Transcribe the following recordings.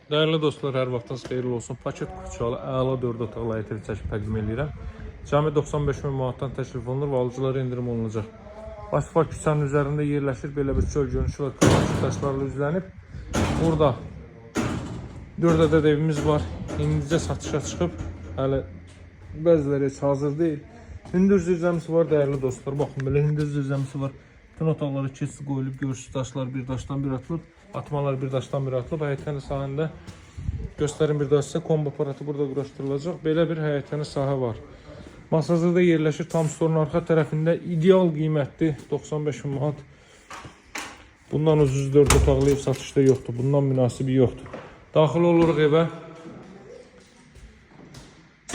Değerli dostlar, hər vaxtınız xeyirli olsun. Paket Kuchalı əla 4 otaqlı həyət evi çəkib təqdim edirəm. Cəmi 95 min manatdan təklif olunur və alıcılara endirim olunacaq. Asfalt küçənin üzərində yerləşir. Belə bir çöl görünüşü və kırmızı daşlarla üzlənib. Burada 4 ədəd evimiz var. İndicə satışa çıxıb. Hələ bəziləri heç hazır deyil. Hündür zirzəmisi var değerli dostlar. Baxın, belə hündür zirzəmisi var. Bütün otaqlara keçid qoyulub, görürsüz daşlar bir daşdan bir atılıb. Atmalar bir daşdan bir atılıb. Həyətəni sahəndə göstərim bir daha sizə. Kombo aparatı burada quraşdırılacaq. Belə bir həyətəni sahə var. Masazırda yerləşir. Tam storun arxa tərəfində ideal qiymətli 95 min manat. Bundan ucuz 4 otaqlı ev satışda yoxdur. Bundan münasibi yoxdur. Daxil oluruq evə.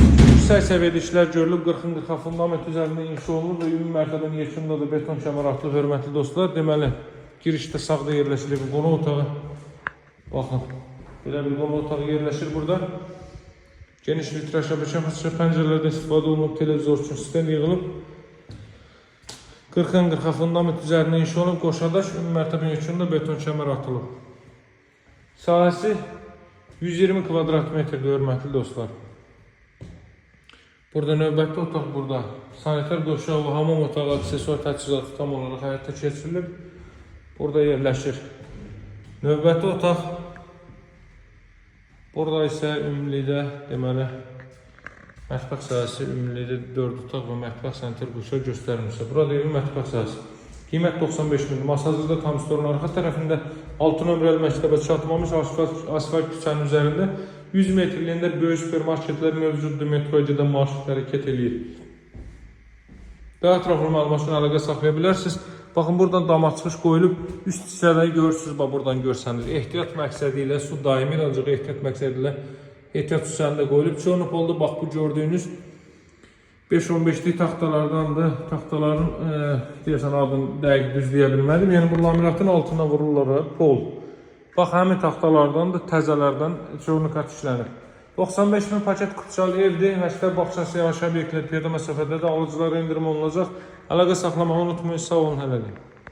Yüksək səviyyədə işlər görülüb. 40-40 fundament üzərində inşa olunur və ümumi mərtəbənin yekunda da beton kəmər atılıb. Hörmətli dostlar, deməli girişdə sağda yerləşir bir qonaq otağı. Baxın, belə bir qonaq otağı yerləşir burada. Geniş vitraj şəbəkə pəncərələrdən istifadə olunub, televizor üçün sistem yığılıb. 40-40 fundament üzərində inşa olunub, qoşadaş ümumi mərtəbənin yekunda beton kəmər atılıb. Sahəsi 120 kvadrat metrdir, hörmətli dostlar. Burada növbətli otaq burada. Sanitar döşək və hamam otağı aksesuar təchizatı tam olaraq həyata keçirilib. Burada yerləşir. Növbəti otaq. Burada isə ümumilikdə deməli mətbəx sahəsi ümumilikdə 4 otaq və mətbəx sanitar döşək göstərilmişsə. Burada evin mətbəx sahəsi. Qiymət 95 min. Masazırda tam storun arxa tərəfində 6 nömrəli məktəbə çatmamış asfalt küçənin üzərində 100 metrliyində böyük supermarketlər mövcuddur. Metroya gedən marşrut hərəkət eləyir. Daha ətraflı məlumat üçün əlaqə saxlaya bilərsiniz. Baxın, buradan dama çıxış qoyulub. Üst hissələri görürsünüz, buradan görsəniz. Ehtiyat məqsədi ilə su daimi ancaq ehtiyat məqsədi ilə ehtiyat üstlərində qoyulub. Çönüp oldu. Bax, bu gördüyünüz 5-15'lik taxtalardandır. Taxtaların deyəsən adını dəqiq düzləyə bilmədim. Yəni bu laminatın altına vururlar pol. Bax, həmin taxtalardandır, təzələrdən çornukat işlənir. 95 min paket Kuchalı evdir. Məktəb bağçası yavaş obyektlər piyada məsafədə də alıcılara endirim olunacaq. Əlaqə saxlamağı unutmayın. Sağ olun, hələlik.